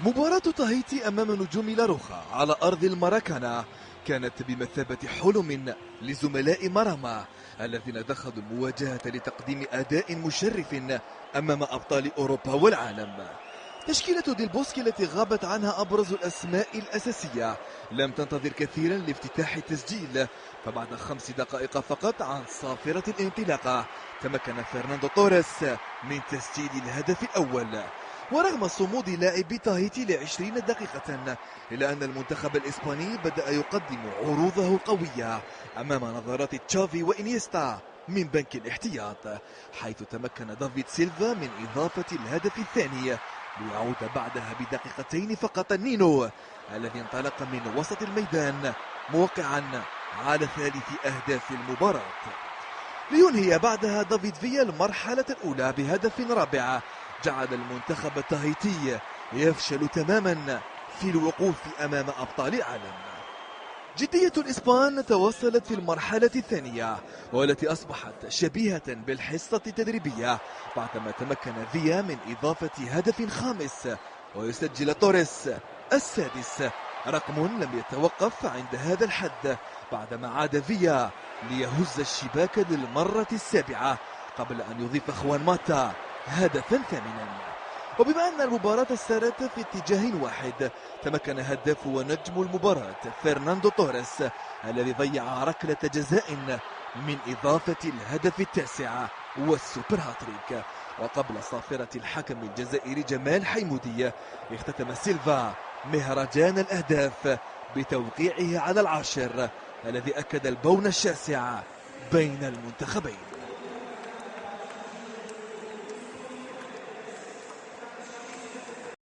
مباراة تاهيتي أمام نجوم لاروخا على أرض الماراكانا كانت بمثابة حلم لزملاء ماراما الذين دخلوا المواجهة لتقديم أداء مشرف أمام أبطال أوروبا والعالم. تشكيلة ديل بوسكي التي غابت عنها أبرز الأسماء الأساسية لم تنتظر كثيرا لافتتاح التسجيل، فبعد 5 دقائق فقط عن صافرة الانطلاقة تمكن فرناندو توريس من تسجيل الهدف الأول. ورغم صمود لاعبي تاهيتي ل20 دقيقة إلا أن المنتخب الإسباني بدأ يقدم عروضه القوية أمام نظرات تشافي وإنيستا من بنك الاحتياط، حيث تمكن دافيد سيلفا من إضافة الهدف الثاني ليعود بعدها بدقيقتين فقط نينو الذي انطلق من وسط الميدان موقعا على 3 أهداف المباراة، لينهي بعدها دافيد فيا المرحلة الأولى بهدف رابع جعل المنتخب التاهيتي يفشل تماما في الوقوف أمام أبطال العالم. جدية الإسبان توصلت في المرحلة الثانية والتي أصبحت شبيهة بالحصة التدريبية بعدما تمكن فيا من إضافة هدف خامس ويسجل توريس السادس، رقم لم يتوقف عند هذا الحد بعدما عاد فيا ليهز الشباك للمرة السابعة قبل أن يضيف خوان ماتا هدفا ثامنا. وبما أن المباراة سارت في اتجاه واحد تمكن هداف ونجم المباراة فرناندو توريس الذي ضيع ركلة جزاء من إضافة الهدف التاسع والسوبر هاتريك. وقبل صافرة الحكم الجزائري جمال حيمودي اختتم سيلفا مهرجان الأهداف بتوقيعه على 10 الذي أكد البون الشاسع بين المنتخبين.